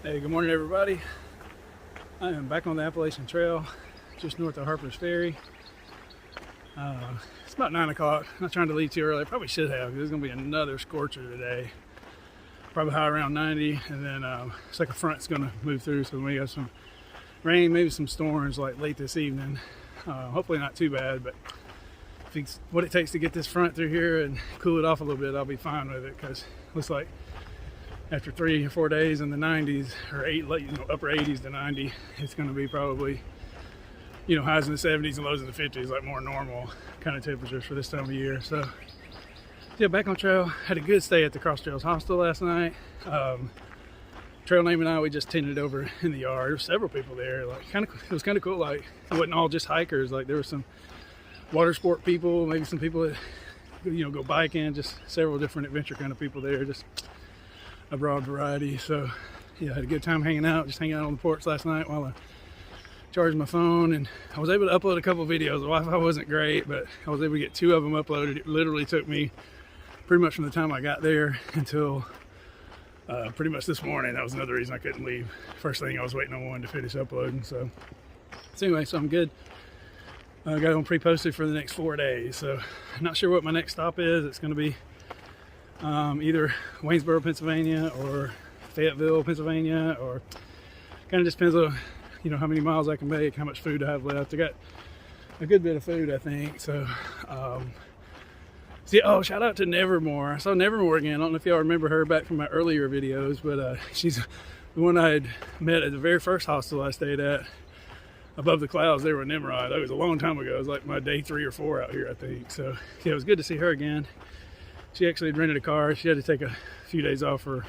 Hey, good morning everybody. I am back on the Appalachian Trail just north of Harper's Ferry. It's about 9 o'clock. I'm not trying to leave too early. I probably should have. There's going to be another scorcher today. Probably high around 90, and then it's like a front's going to move through, so we got some rain, maybe some storms like late this evening. Hopefully not too bad, but if it's what it takes to get this front through here and cool it off a little bit, I'll be fine with it, because it looks like after 3 or 4 days in the 90s, or upper 80s to 90, it's going to be probably, highs in the 70s and lows in the 50s, like more normal kind of temperatures for this time of year. So, yeah, back on trail. Had a good stay at the Cross Trails Hostel last night. Trail name and I, we just tended over in the yard. There were several people there. It was kind of cool. Like, it wasn't all just hikers. Like, there were some water sport people, maybe some people that, go biking, just several different adventure kind of people there. Just a broad variety. So yeah, I had a good time hanging out, just hanging out on the porch last night while I charged my phone, and I was able to upload a couple videos. The Wi-Fi wasn't great, but I was able to get 2 of them uploaded. It literally took me pretty much from the time I got there until pretty much this morning. That was another reason I couldn't leave. First thing, I was waiting on one to finish uploading. So anyway, so I'm good. I got them pre-posted for the next 4 days, so I'm not sure what my next stop is. It's going to be either Waynesboro, Pennsylvania, or Fayetteville, Pennsylvania, or kind of just depends on, how many miles I can make, how much food I have left. I got a good bit of food, I think. So, shout out to Nevermore. I saw Nevermore again. I don't know if y'all remember her back from my earlier videos, but she's the one I had met at the very first hostel I stayed at, above the clouds. They were in Nimrod. That was a long time ago. It was like my day 3 or 4 out here, I think. So, yeah, it was good to see her again. She actually had rented a car. She had to take a few days off for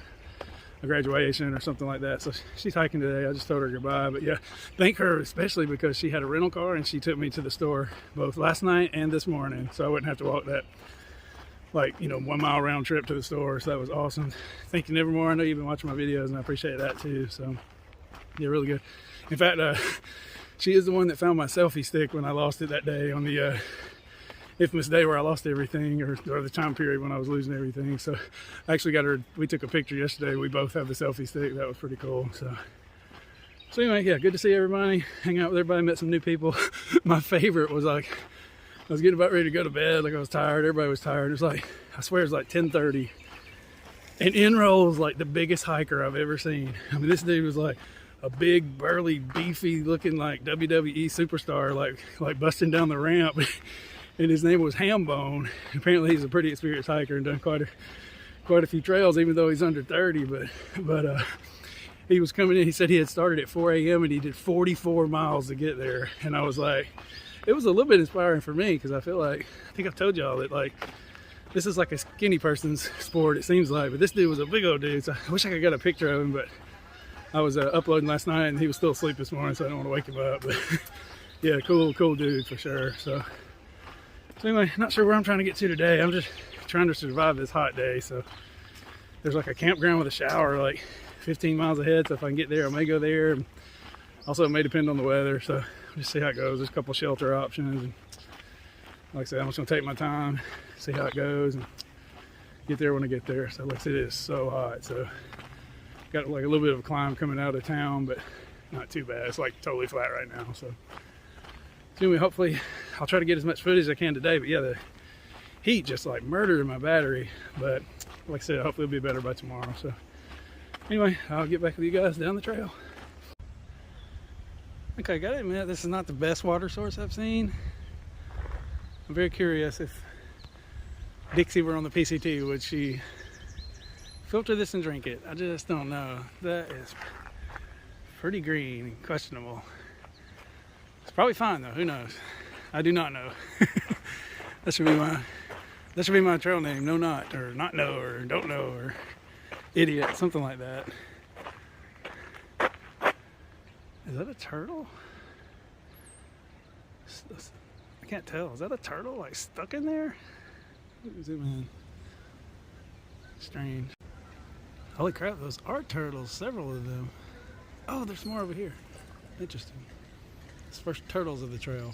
a graduation or something like that. So she's hiking today. I just told her goodbye. But yeah, thank her especially because she had a rental car and she took me to the store both last night and this morning. So I wouldn't have to walk that 1 mile round trip to the store. So that was awesome. Thank you, Nevermore. I know you've been watching my videos and I appreciate that too. So yeah, really good. In fact, she is the one that found my selfie stick when I lost it that day on the infamous day where I lost everything, or the time period when I was losing everything. So I actually got her, we took a picture yesterday. We both have the selfie stick. That was pretty cool. So anyway, yeah, good to see everybody, hang out with everybody, met some new people. My favorite was I was getting about ready to go to bed. I was tired. Everybody was tired. It was I swear it's 10:30. And in rolls the biggest hiker I've ever seen. I mean, this dude was a big, burly, beefy looking WWE superstar, like busting down the ramp. And his name was Hambone. Apparently he's a pretty experienced hiker and done quite a few trails, even though he's under 30. But he was coming in. He said he had started at 4 a.m. and he did 44 miles to get there. And I was like, it was a little bit inspiring for me, because I think I've told y'all that this is like a skinny person's sport, it seems like. But this dude was a big old dude. So I wish I could get a picture of him, but I was uploading last night and he was still asleep this morning, so I don't want to wake him up. But yeah, cool dude for sure. So anyway, not sure where I'm trying to get to today. I'm just trying to survive this hot day. So there's a campground with a shower 15 miles ahead. So if I can get there, I may go there. Also, it may depend on the weather. So we'll just see how it goes. There's a couple shelter options. And like I said, I'm just going to take my time, see how it goes, and get there when I get there. So like I said, it is so hot. So got a little bit of a climb coming out of town, but not too bad. It's totally flat right now. So anyway, hopefully I'll try to get as much footage as I can today. But yeah, the heat just murdered my battery. But like I said, hopefully it'll be better by tomorrow. So anyway, I'll get back with you guys down the trail. Okay, gotta admit, this is not the best water source I've seen. I'm very curious if Dixie were on the PCT, would she filter this and drink it? I just don't know. That is pretty green and questionable. It's probably fine though, who knows? I do not know. That should be my trail name, no not, or not know, or don't know, or idiot, something like that. Is that a turtle? I can't tell. Is that a turtle stuck in there? Zoom in. Strange. Holy crap, those are turtles, several of them. Oh, there's more over here. Interesting. It's first turtles of the trail.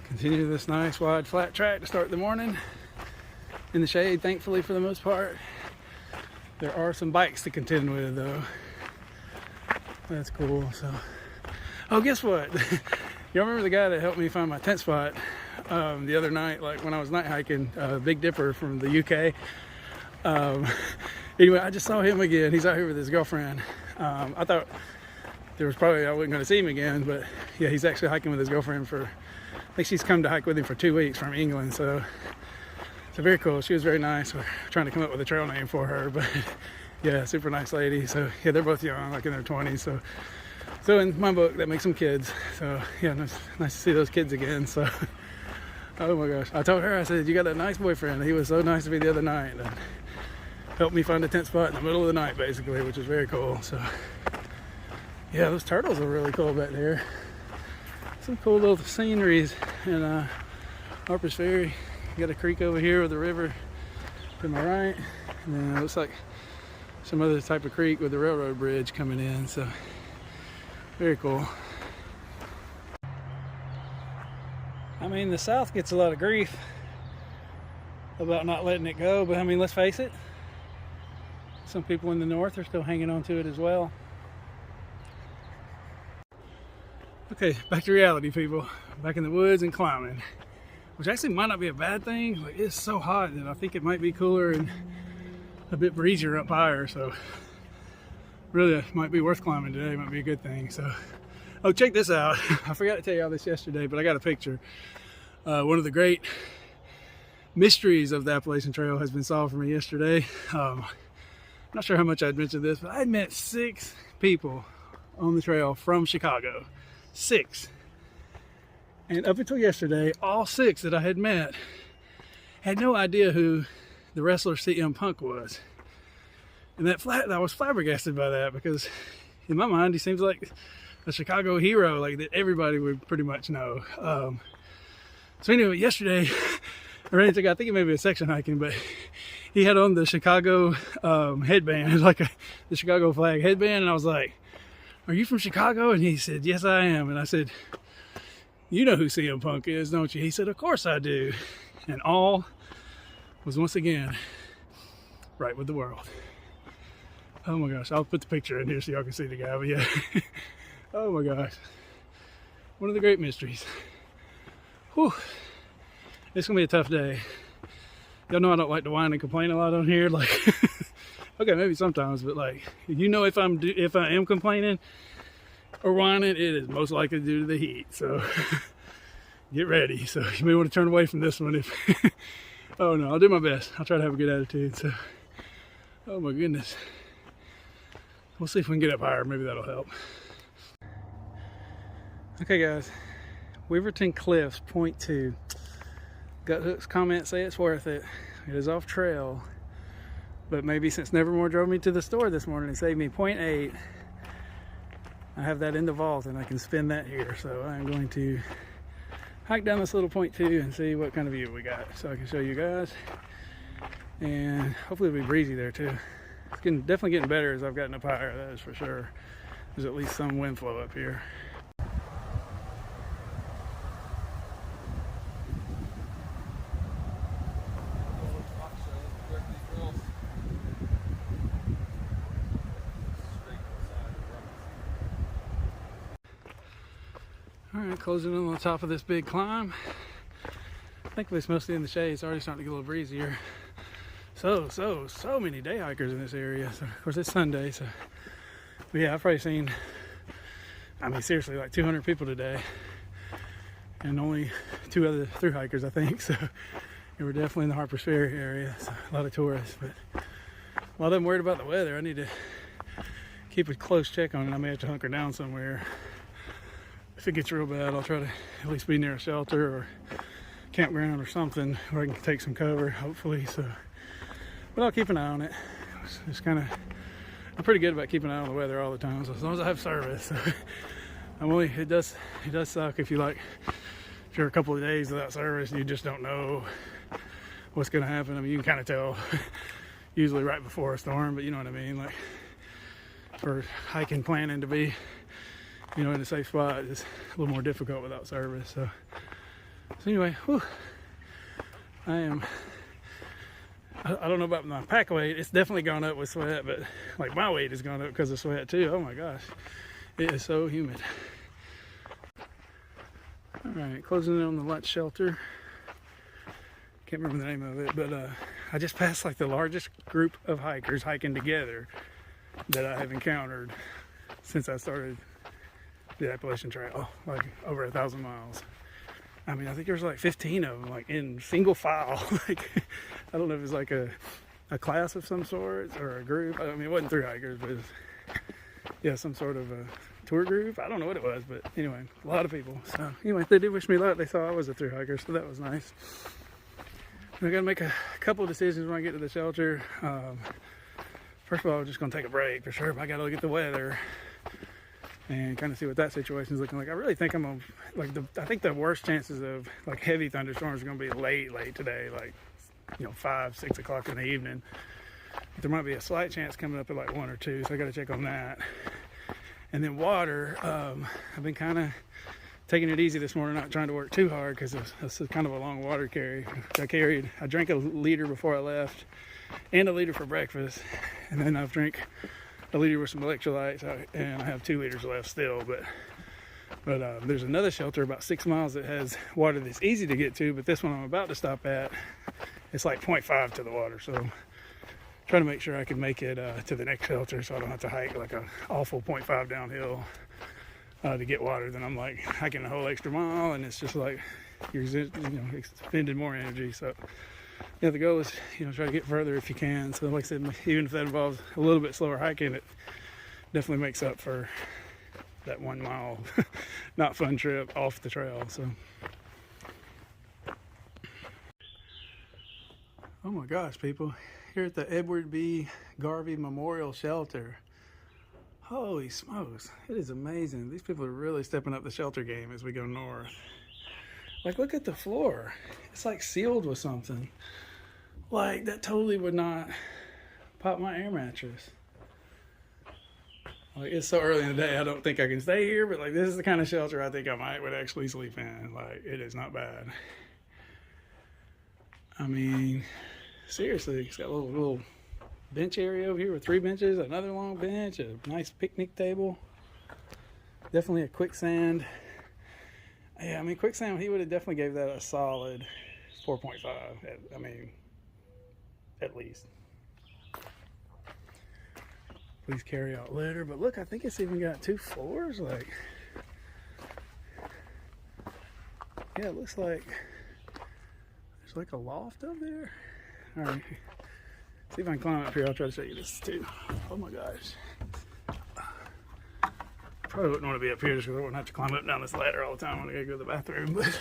Continue this nice wide flat track to start the morning. In the shade, thankfully, for the most part. There are some bikes to contend with though. That's cool. So, oh, guess what? You remember the guy that helped me find my tent spot the other night, like when I was night hiking, Big Dipper from the UK. Anyway, I just saw him again. He's out here with his girlfriend. I thought I wasn't going to see him again, but yeah, he's actually hiking with his girlfriend I think she's come to hike with him for 2 weeks from England. So very cool. She was very nice. We're trying to come up with a trail name for her, but yeah, super nice lady. So yeah, they're both young, like in their 20s. So in my book, that makes them kids. So yeah, nice to see those kids again. So, oh my gosh. I told her, I said, you got a nice boyfriend. He was so nice to me the other night. And helped me find a tent spot in the middle of the night, basically, which is very cool. So yeah, those turtles are really cool back there. Some cool little sceneries in Harper's Ferry. You got a creek over here with a river to my right. And then it looks like some other type of creek with a railroad bridge coming in. So very cool. I mean, the South gets a lot of grief about not letting it go, but I mean, let's face it, some people in the North are still hanging on to it as well. Okay, back to reality, people. Back in the woods and climbing, which actually might not be a bad thing. Like, it's so hot that I think it might be cooler and a bit breezier up higher. So really, it might be worth climbing today. It might be a good thing. So, oh, check this out. I forgot to tell you all this yesterday, but I got a picture. One of the great mysteries of the Appalachian Trail has been solved for me yesterday. I'm not sure how much I'd mentioned this, but I met 6 people on the trail from Chicago. 6. And up until yesterday, all 6 that I had met had no idea who the wrestler CM Punk was. And I was flabbergasted by that, because in my mind, he seems like a Chicago hero, like that everybody would pretty much know. So anyway, yesterday, I ran into a guy, I think it may be a section hiking, but he had on the Chicago headband, like the Chicago flag headband, and I was like, "Are you from Chicago?" And he said, "Yes, I am." And I said, "You know who CM Punk is, don't you?" He said, "Of course I do." And all was once again right with the world. Oh my gosh, I'll put the picture in here so y'all can see the guy, but yeah. Oh my gosh. One of the great mysteries. Whew. It's gonna be a tough day. Y'all know I don't like to whine and complain a lot on here. Like, okay, maybe sometimes, but like, you know, if I am complaining or whining, it is most likely due to the heat. So get ready. So you may want to turn away from this one if. Oh no, I'll do my best. I'll try to have a good attitude. So, oh my goodness. We'll see if we can get up higher. Maybe that'll help. Okay, guys. Weaverton Cliffs, point 2. Gut Hook's comments say it's worth it. It is off trail. But maybe since Nevermore drove me to the store this morning and saved me 0.8, I have that in the vault and I can spend that here. So I'm going to hike down this little point 2 and see what kind of view we got, so I can show you guys. And hopefully it'll be breezy there too. It's definitely getting better as I've gotten up higher, that is for sure. There's at least some wind flow up here. Alright, closing in on the top of this big climb. Thankfully it's mostly in the shade. It's already starting to get a little breezier. So many day hikers in this area. So, of course, it's Sunday, so. But yeah, I've probably seen, I mean, seriously, like 200 people today. And only 2 other through hikers, I think. So we're definitely in the Harper's Ferry area. So a lot of tourists, but a lot of them worried about the weather. I need to keep a close check on it. I may have to hunker down somewhere. If it gets real bad, I'll try to at least be near a shelter or campground or something where I can take some cover, hopefully. So, but I'll keep an eye on it. It's kind of, I'm pretty good about keeping an eye on the weather all the time. So as long as I have service, so it does suck if you're a couple of days without service and you just don't know what's going to happen. I mean, you can kind of tell usually right before a storm, but you know what I mean. Like for hiking, planning to be, you know, in a safe spot, it's a little more difficult without service. So anyway, whew, I am I don't know about my pack weight. It's definitely gone up with sweat, but like my weight has gone up because of sweat too. Oh my gosh, it is so humid. All right, closing in on the lunch shelter. Can't remember the name of it, but I just passed like the largest group of hikers hiking together that I have encountered since I started the Appalachian Trail, like over 1,000 miles. I mean, I think there's like 15 of them, like in single file. Like, I don't know if it's like a class of some sort or a group. I mean, it wasn't 3 hikers, but yeah, some sort of a tour group. I don't know what it was, but anyway, a lot of people. So anyway, they did wish me luck. They saw I was a 3 hiker, so that was nice. I got to make a couple of decisions when I get to the shelter. First of all, I'm just going to take a break for sure, but I got to look at the weather and kind of see what that situation is looking like. I really think I'm I think the worst chances of like heavy thunderstorms are going to be late today, like, you know, 5, 6 o'clock in the evening. But there might be a slight chance coming up at like 1 or 2, so I got to check on that. And then water, I've been kind of taking it easy this morning, not trying to work too hard because it's kind of a long water carry. I drank a liter before I left and a liter for breakfast, and then I've drank a liter with some electrolytes, and I have 2 liters left still. But there's another shelter about 6 miles that has water that's easy to get to, but this one I'm about to stop at, it's like 0.5 to the water, so trying to make sure I can make it to the next shelter so I don't have to hike like an awful 0.5 downhill to get water. Then I'm like hiking a whole extra mile, and it's just like you're expending more energy. So yeah, the goal is, you know, try to get further if you can. So like I said, even if that involves a little bit slower hiking, it definitely makes up for that 1 mile not fun trip off the trail. So oh my gosh, people, here at the Edward B. Garvey Memorial Shelter. Holy smokes, it is amazing. These people are really stepping up the shelter game as we go north. Like, look at the floor. It's like sealed with something. Like, that totally would not pop my air mattress. Like, it's so early in the day, I don't think I can stay here, but like, this is the kind of shelter I think I would actually sleep in. Like, it is not bad. I mean, seriously, it's got a little bench area over here with 3 benches, another long bench, a nice picnic table. Definitely a quicksand. Yeah, I mean, quicksand, he would have definitely gave that a solid 4.5. I mean, at least. Please carry out litter. But look, I think it's even got 2 floors. Like, yeah, it looks like there's like a loft up there. All right. See if I can climb up here. I'll try to show you this too. Oh my gosh. Probably wouldn't want to be up here just because I wouldn't have to climb up and down this ladder all the time when I gotta go to the bathroom. But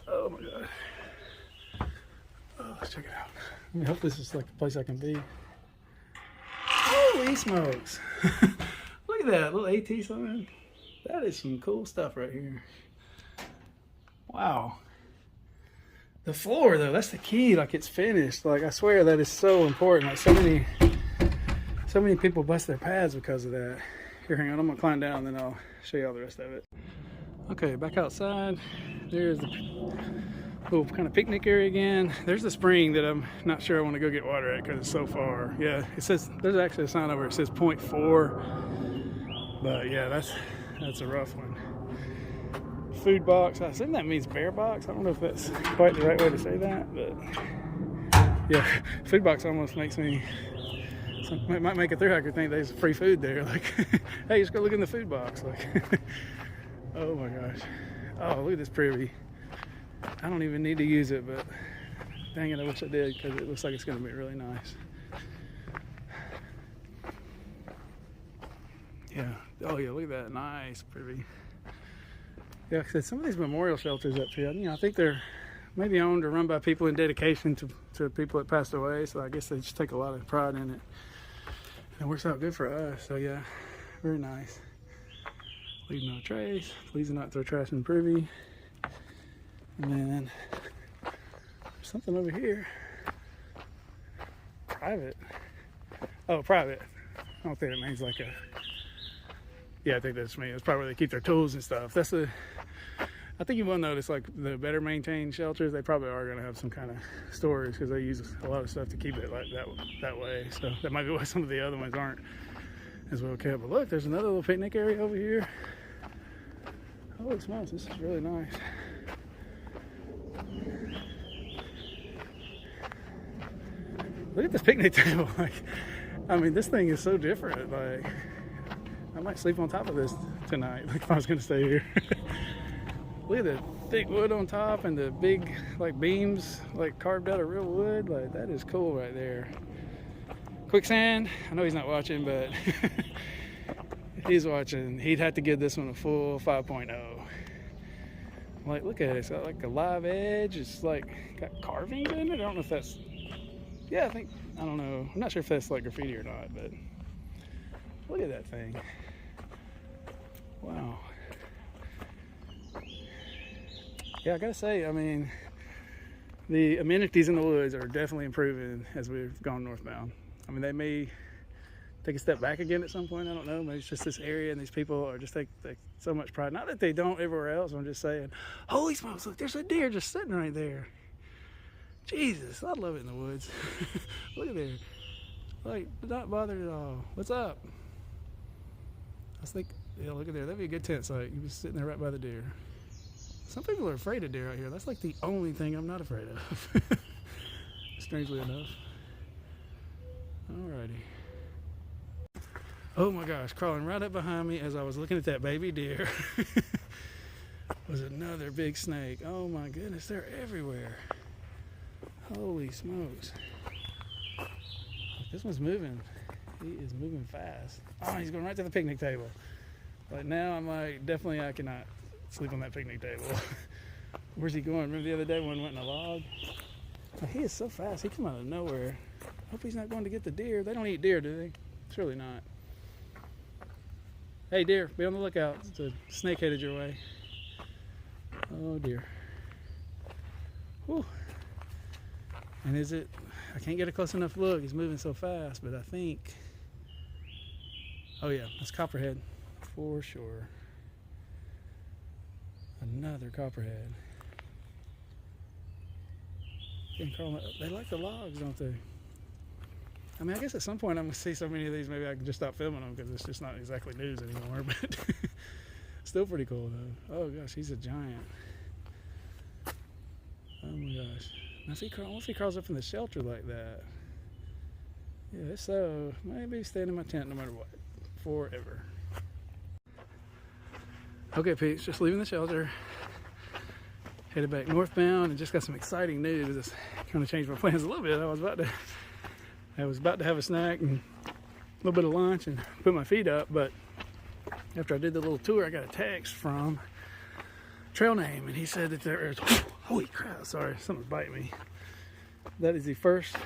oh my god. Oh, let's check it out. I hope this is like the place I can be. Holy smokes. Look at that little AT sign. That is some cool stuff right here. Wow. The floor though, that's the key. Like, it's finished. Like, I swear that is so important. Like, so many people bust their pads because of that. Here, hang on, I'm gonna climb down and then I'll show you all the rest of it. Okay, back outside. There's the little kind of picnic area again. There's the spring that I'm not sure I want to go get water at because it's so far. Yeah, it says, there's actually a sign over it says 0.4. But yeah, that's a rough one. Food box, I assume that means bear box. I don't know if that's quite the right way to say that, but yeah, food box almost makes me, it might make a 3 hiker think there's free food there. Like, hey, just go look in the food box. Like, oh my gosh. Oh, look at this privy. I don't even need to use it, but dang it, I wish I did because it looks like it's going to be really nice. Yeah. Oh yeah, look at that nice privy. Yeah, like I said, some of these memorial shelters up here, you know, I think they're maybe owned or run by people in dedication to people that passed away. So I guess they just take a lot of pride in it. And it works out good for us. So yeah, very nice. Leave no trace. Please do not throw trash in the privy. And then there's something over here. Private. Oh, private. I don't think it means like a. Yeah, I think that's me. It's probably where they keep their tools and stuff. I I think you will notice, like, the better maintained shelters, they probably are going to have some kind of storage because they use a lot of stuff to keep it like that way. So that might be why some of the other ones aren't as well kept. But look, there's another little picnic area over here. Holy smokes, this is really nice. Look at this picnic table. Like, I mean, this thing is so different. Like, I might sleep on top of this tonight, like if I was going to stay here. Look at the thick wood on top and the big, like, beams, like, carved out of real wood. Like, that is cool right there. Quicksand, I know he's not watching, but he's watching. He'd have to give this one a full 5.0. Like, look at it. It's got, like, a live edge. It's, like, got carvings in it. I don't know if that's... Yeah, I don't know. I'm not sure if that's, like, graffiti or not, but look at that thing. Wow. Yeah, I gotta say, I mean, the amenities in the woods are definitely improving as we've gone northbound. I mean, they may take a step back again at some point. I don't know. Maybe it's just this area and these people are just take so much pride. Not that they don't everywhere else. I'm just saying, holy smokes, look, there's a deer just sitting right there. Jesus, I love it in the woods. Look at there. Like, not bothered at all. What's up? I was thinking, yeah, look at there. That'd be a good tent site. You'd be sitting there right by the deer. Some people are afraid of deer out here. That's like the only thing I'm not afraid of. Strangely enough. Alrighty. Oh my gosh, crawling right up behind me as I was looking at that baby deer was another big snake. Oh my goodness, they're everywhere. Holy smokes. This one's moving. He is moving fast. Oh, he's going right to the picnic table. Like, now I'm like, definitely I cannot sleep on that picnic table. Where's he going? Remember the other day when we went in a log? Oh, he is so fast. He came out of nowhere. Hope he's not going to get the deer. They don't eat deer, do they? Surely not. Hey deer, be on the lookout. It's a snake headed your way. Oh dear. Whew. And is it, I can't get a close enough look. He's moving so fast, but I think, oh yeah, that's Copperhead for sure. Another Copperhead. They like the logs, don't they? I mean, I guess at some point I'm going to see so many of these, maybe I can just stop filming them because it's just not exactly news anymore, but still pretty cool though. Oh gosh, he's a giant. Oh my gosh. Now if he crawls up in the shelter like that, yeah, so maybe staying in my tent no matter what, forever. Okay, peeps, just leaving the shelter, headed back northbound, and just got some exciting news. It's kind of changed my plans a little bit. I was about to have a snack and a little bit of lunch and put my feet up, but after I did the little tour, I got a text from Trail Name, and he said that there is, holy crap, sorry, something's biting me. That is the first,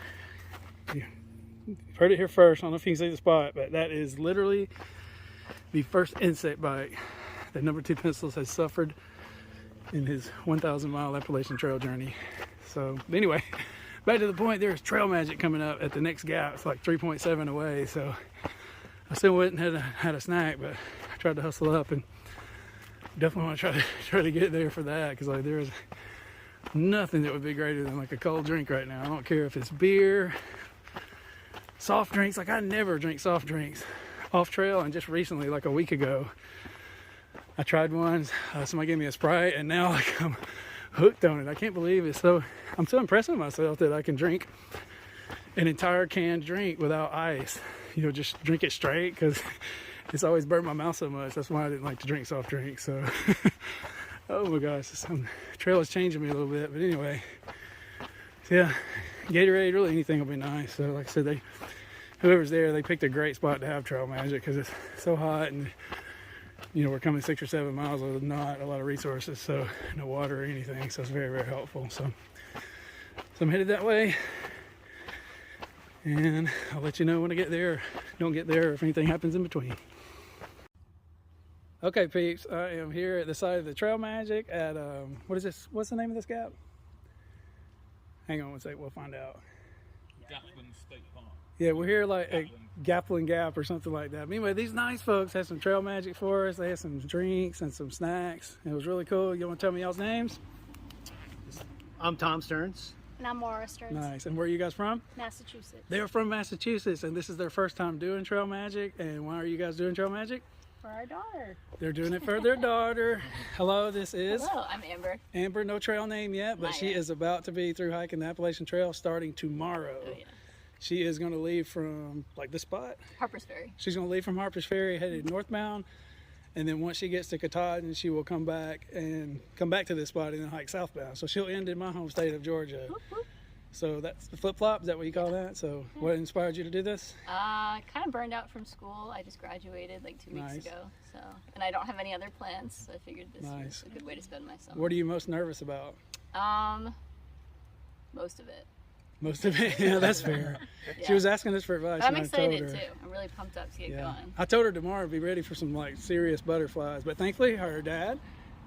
you heard it here first, I don't know if you can see the spot, but that is literally the first insect bite that Number 2 Pencils has suffered in his 1,000-mile Appalachian Trail journey. So anyway, back to the point, there's trail magic coming up at the next gap. It's like 3.7 away, so I still went and had a snack, but I tried to hustle up and definitely want to try to get there for that, because like there's nothing that would be greater than like a cold drink right now. I don't care if it's beer, soft drinks. Like, I never drink soft drinks off trail, and just recently, like a week ago, I tried one. Somebody gave me a Sprite, and now like I'm hooked on it. I can't believe it. So I'm so impressed with myself that I can drink an entire canned drink without ice. You know, just drink it straight, because it's always burnt my mouth so much. That's why I didn't like to drink soft drinks. So, oh my gosh, trail is changing me a little bit. But anyway, so yeah, Gatorade, really anything will be nice. So like I said, whoever's there, they picked a great spot to have trail magic, because it's so hot, and you know, we're coming 6 or 7 miles with not a lot of resources, so no water or anything. So it's very, very helpful. So I'm headed that way, and I'll let you know when I get there. Don't get there, if anything happens in between. Okay, peeps, I am here at the site of the Trail Magic at what is this? What's the name of this gap? Hang on one sec, we'll find out. Gaf State Park. Yeah, we're here like Gap or something like that. But anyway, these nice folks had some trail magic for us. They had some drinks and some snacks. It was really cool. You want to tell me y'all's names? I'm Tom Stearns. And I'm Maura Stearns. Nice. And where are you guys from? Massachusetts. They're from Massachusetts, and this is their first time doing trail magic. And why are you guys doing trail magic? For our daughter. They're doing it for their daughter. Hello, this is? Hello, I'm Amber. Amber, no trail name yet, but she is about to be through hiking the Appalachian Trail starting tomorrow. Oh, yeah. She is going to leave from, like, this spot? Harper's Ferry. She's going to leave from Harper's Ferry, headed northbound. And then once she gets to Katahdin, she will come back to this spot and then hike southbound. So she'll end in my home state of Georgia. Whoop, whoop. So that's the flip-flop, is that what you call that? So what inspired you to do this? Kind of burned out from school. I just graduated like 2 weeks ago. So, and I don't have any other plans, so I figured this was a good way to spend my summer. What are you most nervous about? Most of it. Most of it? Yeah, that's fair. Yeah. She was asking us for advice. But I'm and excited too. I'm really pumped up to get going. I told her tomorrow to be ready for some like serious butterflies, but thankfully her dad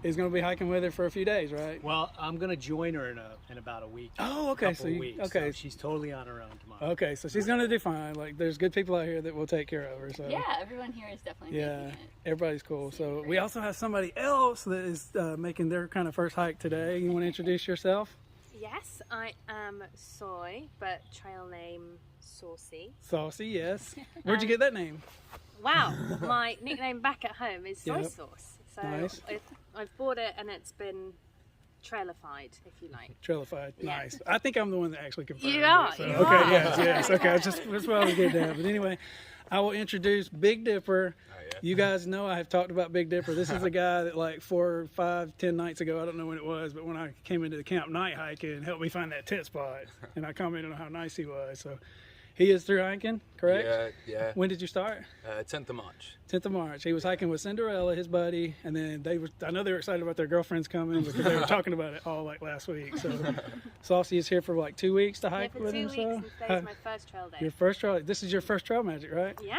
is going to be hiking with her for a few days, right? Well, I'm going to join her in about a week. Oh, okay. So she's totally on her own tomorrow. Okay, so she's going to do fine. Like, there's good people out here that will take care of her. So yeah, everyone here is definitely making it. Everybody's cool. So we also have somebody else that is making their kind of first hike today. You want to introduce yourself? Yes, I am Soy, but trail name Saucy. Saucy, yes. Where'd you get that name? Wow, my nickname back at home is Soy Yep. Sauce. So Nice. I've bought it and it's been trailified, if you like. Trailified. Yeah. Nice. I think I'm the one that actually confirmed You are, it. So. you Okay, are. yes. Okay, that's what I was getting at. But anyway, I will introduce Big Dipper. You guys know I have talked about Big Dipper. This is a guy that like 4, 5, 10 nights ago, I don't know when it was, but when I came into the camp night hiking, helped me find that tent spot. And I commented on how nice he was. So he is through hiking, correct? Yeah. When did you start? 10th of March. 10th of March. He was hiking with Cinderella, his buddy, and then I know they were excited about their girlfriends coming because they were talking about it all like last week. So Saucy is here for like 2 weeks to hike For with 2 him. weeks, So and today's my first trail day. your first trail. This is your first trail magic, right? Yeah.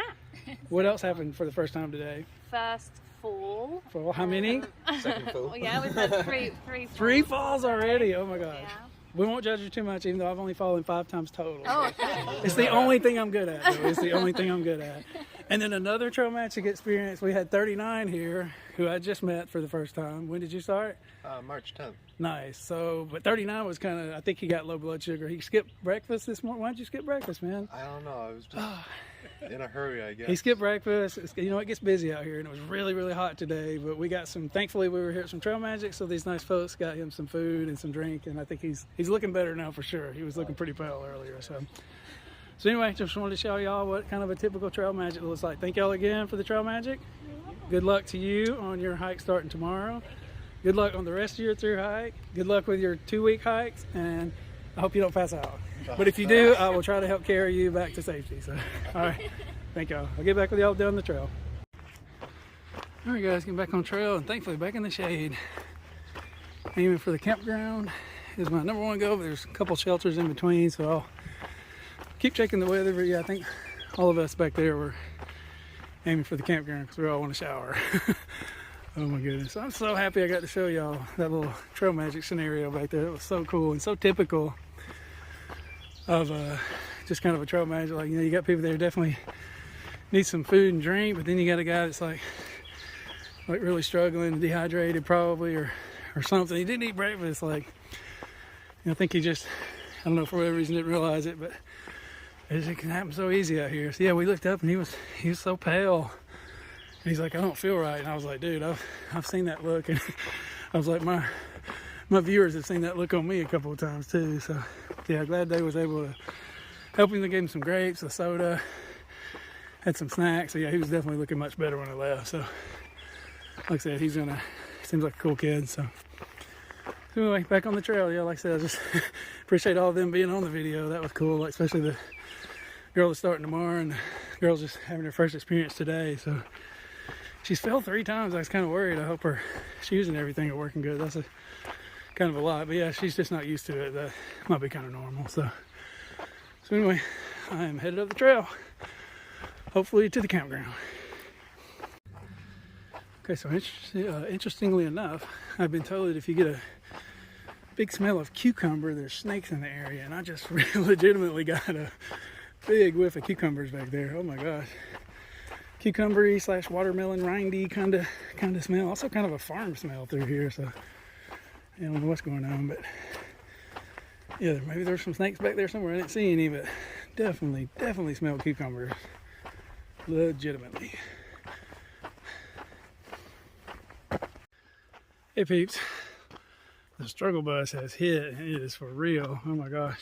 What else happened for the first time today? First fall. For how many? Second full. Well, yeah, we've had three falls. 3 falls already. Oh my gosh. Yeah. We won't judge you too much, even though I've only fallen 5 times total. Oh, okay. It's the only thing I'm good at, though. It's the only thing I'm good at. And then another trail magic experience. We had 39 here, who I just met for the first time. When did you start? March 10th. Nice. So, but 39 was kind of, I think he got low blood sugar. He skipped breakfast this morning. Why'd you skip breakfast, man? I don't know. I was just in a hurry, I guess. He skipped breakfast. It gets busy out here, and it was really, really hot today. But we got thankfully we were here at some trail magic, so these nice folks got him some food and some drink, and I think he's looking better now for sure. He was looking pretty pale earlier, so anyway, just wanted to show y'all what kind of a typical trail magic looks like. Thank y'all again for the trail magic. Good luck to you on your hike starting tomorrow. Good luck on the rest of your through hike. Good luck with your 2-week hikes, and I hope you don't pass out. But if you do, I will try to help carry you back to safety. So, all right, thank y'all. I'll get back with y'all down the trail. All right, guys, getting back on trail, and thankfully back in the shade. Aiming for the campground is my number one goal. But there's a couple shelters in between, so I'll keep checking the weather. But yeah, I think all of us back there were aiming for the campground because we all want to shower. Oh my goodness, I'm so happy I got to show y'all that little trail magic scenario back there. It was so cool and so typical of just kind of a trail magic. Like, you got people there who definitely need some food and drink, but then you got a guy that's like really struggling, dehydrated probably, or something. He didn't eat breakfast. Like, I think he just, I don't know, for whatever reason didn't realize it, but it can happen so easy out here. So yeah, we looked up and he was so pale. And he's like, I don't feel right. And I was like, dude, I've seen that look. And I was like, my viewers have seen that look on me a couple of times too. So yeah, glad they was able to help him. They gave him some grapes, a soda, had some snacks. So yeah, he was definitely looking much better when I left. So like I said, seems like a cool kid. So anyway, back on the trail. Yeah, like I said, I just appreciate all of them being on the video. That was cool, like especially the girl that's starting tomorrow and the girl's just having her first experience today. So she's fell 3 times. I was kind of worried. I hope her shoes and everything are working good. That's kind of a lot. But yeah, she's just not used to it. That might be kind of normal. So anyway, I am headed up the trail, hopefully to the campground. Okay, so interestingly enough, I've been told that if you get a big smell of cucumber, there's snakes in the area. And I just legitimately got a big whiff of cucumbers back there. Oh my gosh. Cucumbery / watermelon rindy kind of smell. Also kind of a farm smell through here. So I don't know what's going on, but yeah, maybe there's some snakes back there somewhere. I didn't see any, but definitely smell cucumbers. Legitimately. Hey peeps, the struggle bus has hit. It is for real. Oh my gosh.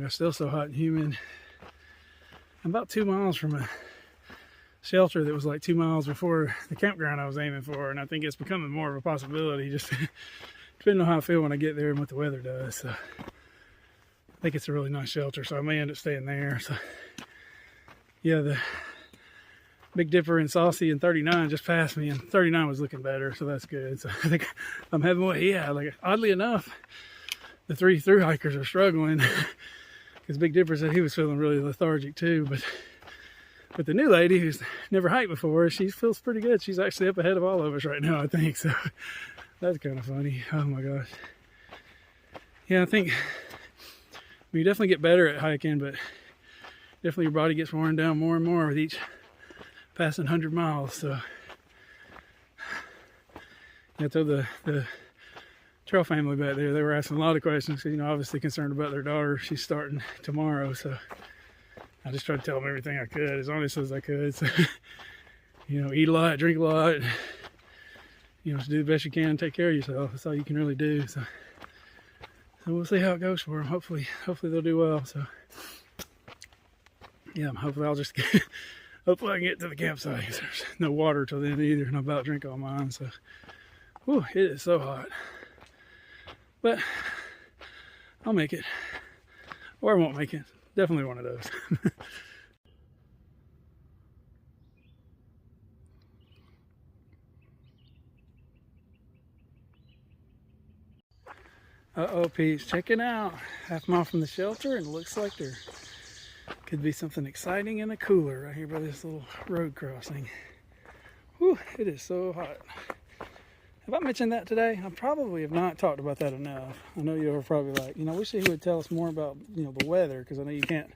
Still so hot and humid. I'm about 2 miles from a shelter that was like 2 miles before the campground I was aiming for, and I think it's becoming more of a possibility, just depending on how I feel when I get there and what the weather does. So I think it's a really nice shelter, so I may end up staying there. So yeah, the Big Dipper and Saucy and 39 just passed me, and 39 was looking better, so that's good. So I think I'm having what he had. Like, oddly enough, the 3 through hikers are struggling because Big Dipper said he was feeling really lethargic too. But the new lady who's never hiked before, she feels pretty good. She's actually up ahead of all of us right now, I think. So that's kind of funny. Oh my gosh. Yeah, I think you definitely get better at hiking, but definitely your body gets worn down more and more with each passing 100 miles. So yeah, I told the trail family back there, they were asking a lot of questions because, you know, obviously concerned about their daughter. She's starting tomorrow, so I just tried to tell them everything I could, as honest as I could. So, you know, eat a lot, drink a lot, you know, just do the best you can, take care of yourself. That's all you can really do. So we'll see how it goes for them. Hopefully they'll do well. So yeah, hopefully I'll just hopefully I can get to the campsite. There's no water till then either, and I'm about to drink all mine. So, whew, it is so hot. But I'll make it, or I won't make it. Definitely one of those. Uh-oh, peeps, check it out. Half mile from the shelter, and it looks like there could be something exciting in a cooler right here by this little road crossing. Whew, it is so hot. Have I mentioned that today? I probably have not talked about that enough. I know you're probably like, you know, I wish he would tell us more about, you know, the weather, because I know you can't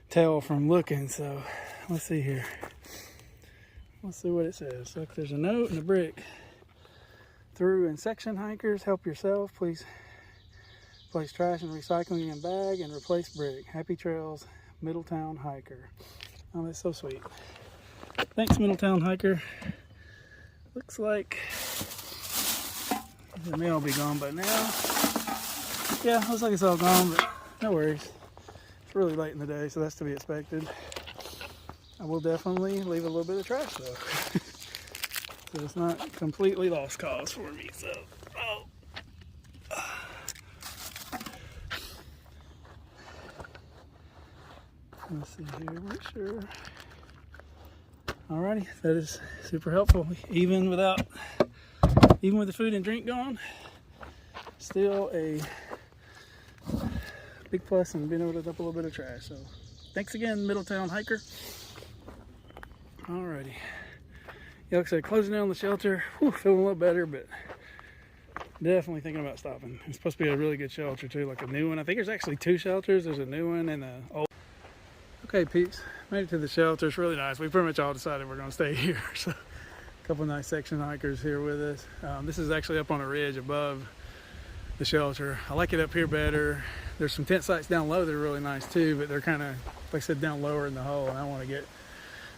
tell from looking. So let's see here. Let's see what it says. Look, there's a note and a brick. Through and section hikers, help yourself. Please place trash and recycling in bag and replace brick. Happy trails, Middletown hiker. Oh, that's so sweet. Thanks, Middletown hiker. Looks like the mail will be gone by now. Yeah, looks like it's all gone, but no worries. It's really late in the day, so that's to be expected. I will definitely leave a little bit of trash though. So it's not completely lost cause for me. So, let's see here, make sure. Alrighty, that is super helpful. Even with the food and drink gone, still a big plus in being able to dump a little bit of trash. So thanks again, Middletown hiker. Alrighty. Yeah, like I said, closing down the shelter. Whew, feeling a little better, but definitely thinking about stopping. It's supposed to be a really good shelter too, like a new one. I think there's actually 2 shelters. There's a new one and a old. Okay, peeps, made it to the shelter. It's really nice. We pretty much all decided we're going to stay here. So, a couple nice section hikers here with us. This is actually up on a ridge above the shelter. I like it up here better. There's some tent sites down low that are really nice too, but they're kind of, like I said, down lower in the hole, and I want to get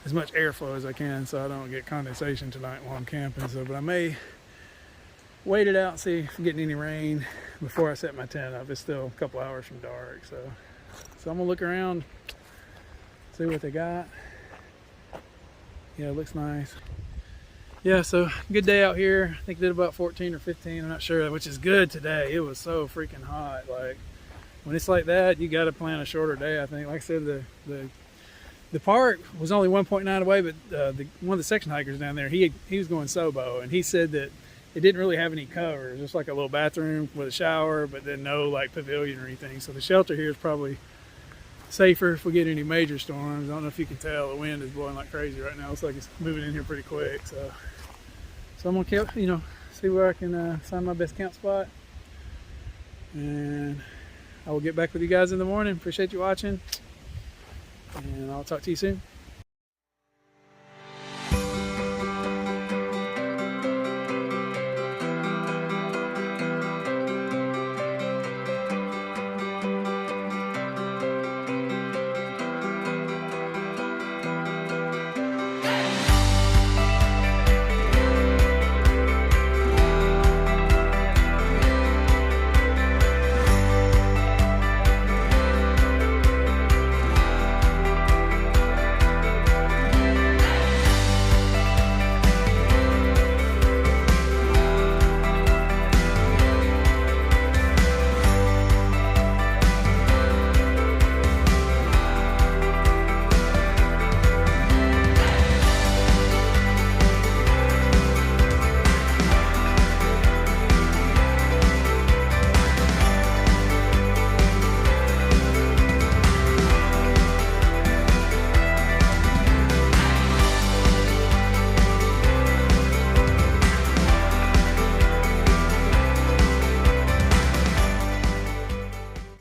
as much airflow as I can so I don't get condensation tonight while I'm camping. So, but I may wait it out and see if I'm getting any rain before I set my tent up. It's still a couple hours from dark, so I'm gonna look around, see what they got. Yeah, it looks nice. Yeah, so good day out here. I think did about 14 or 15, I'm not sure, which is good today. It was so freaking hot. Like, when it's like that, you got to plan a shorter day, I think. Like I said, the park was only 1.9 away, but one of the section hikers down there, he was going Sobo, and he said that it didn't really have any cover, just like a little bathroom with a shower, but then no like pavilion or anything. So the shelter here is probably safer if we get any major storms. I don't know if you can tell, the wind is blowing like crazy right now. It's like it's moving in here pretty quick. So I'm gonna keep, see where I can find my best camp spot, and I will get back with you guys in the morning. Appreciate you watching, and I'll talk to you soon.